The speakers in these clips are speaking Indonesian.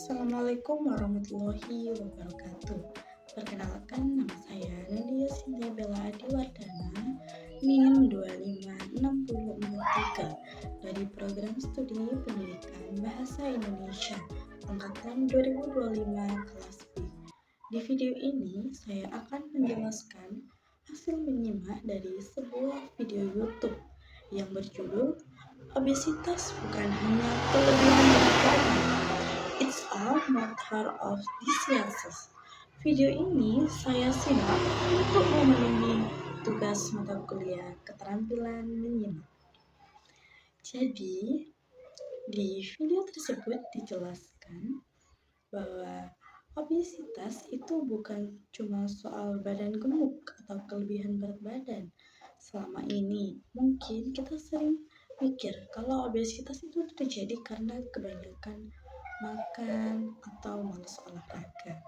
Assalamualaikum warahmatullahi wabarakatuh. Perkenalkan, nama saya Nadia Sinta Bella Adiwardana, NIM 25643 dari Program Studi Pendidikan Bahasa Indonesia Angkatan 2025 kelas B. Di video ini, saya akan menjelaskan hasil menyimak dari sebuah video YouTube yang berjudul "Obesitas bukan hanya kelebihan berat badan, it's a matter of diseases." Video ini saya simak untuk memenuhi tugas mata kuliah keterampilan menyimak. Jadi, di video tersebut dijelaskan bahwa obesitas itu bukan cuma soal badan gemuk atau kelebihan berat badan. Selama ini mungkin kita sering mikir kalau obesitas itu terjadi karena kebanyakan makan atau malas olahraga.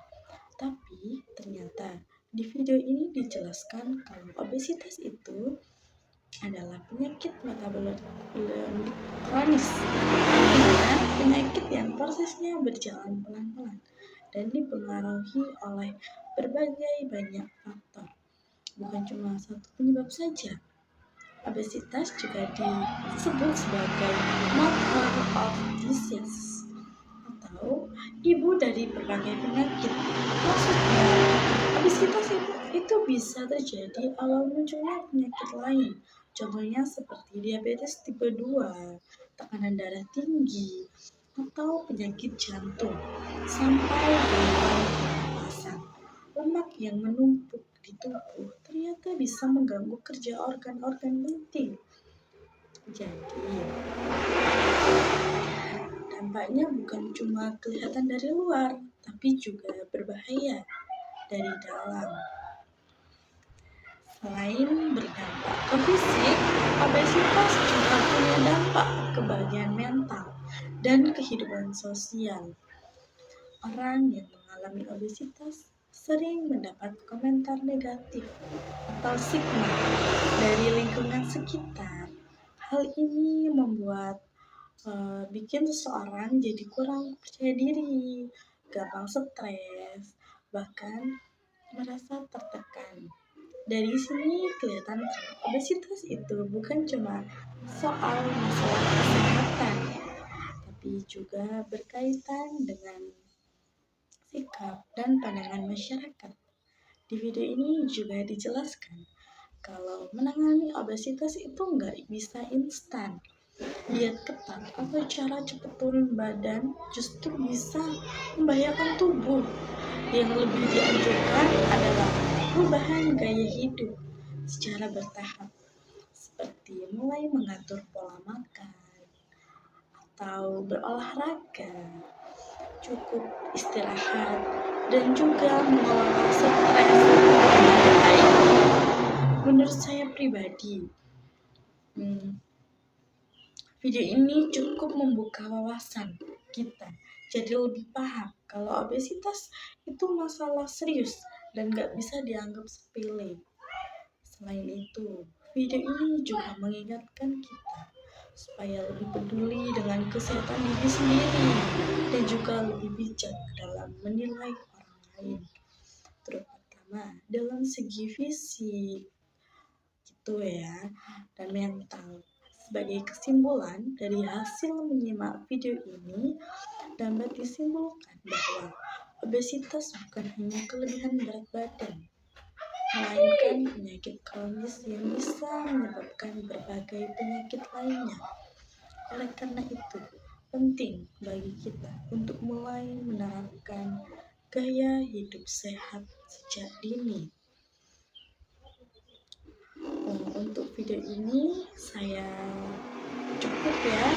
Tapi ternyata di video ini dijelaskan kalau obesitas itu adalah penyakit metabolik kronis, penyakit yang prosesnya berjalan pelan-pelan dan dipengaruhi oleh berbagai banyak faktor, bukan cuma satu penyebab saja. Obesitas juga disebut sebagai mother of disease atau ibu dari berbagai penyakit. Maksudnya, obesitas itu bisa terjadi awal munculnya penyakit lain. Contohnya seperti diabetes tipe 2, tekanan darah tinggi, atau penyakit jantung, sampai dengan kemasan. Lemak yang menumpuk di tubuh ternyata bisa mengganggu kerja organ-organ penting. Jadi, dampaknya bukan cuma kelihatan dari luar, tapi juga berbahaya dari dalam. Selain berdampak ke fisik, obesitas juga punya dampak ke bagian mental dan kehidupan sosial. Orang yang mengalami obesitas sering mendapat komentar negatif atau stigma dari lingkungan sekitar. Hal ini membuat bikin seseorang jadi kurang percaya diri, gampang stres, bahkan merasa tertekan. Dari sini kelihatan obesitas itu bukan cuma soal masalah kesehatan, tapi juga berkaitan dengan sikap dan pandangan masyarakat. Di video ini juga dijelaskan kalau menangani obesitas itu nggak bisa instan. Diet ketat atau cara cepat turun badan justru bisa membahayakan tubuh. Yang lebih dianjurkan adalah perubahan gaya hidup secara bertahap, seperti mulai mengatur pola makan atau berolahraga, cukup istirahat, dan juga mengelola stres dengan baik. Menurut saya pribadi, video ini cukup membuka wawasan kita, jadi lebih paham kalau obesitas itu masalah serius dan gak bisa dianggap sepele. Selain itu, video ini juga mengingatkan kita supaya lebih peduli dengan kesehatan diri sendiri dan juga lebih bijak dalam menilai orang lain, terutama dalam segi fisik gitu ya, dan mental. Sebagai kesimpulan dari hasil menyimak video ini, dapat disimpulkan bahwa obesitas bukan hanya kelebihan berat badan, melainkan penyakit kronis yang bisa menyebabkan berbagai penyakit lainnya. Oleh karena itu, penting bagi kita untuk mulai menerapkan gaya hidup sehat sejak dini. Untuk video ini saya cukup ya.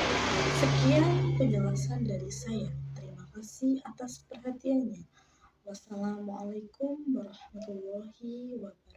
Sekian penjelasan dari saya. Terima kasih atas perhatiannya. Wassalamualaikum warahmatullahi wabarakatuh.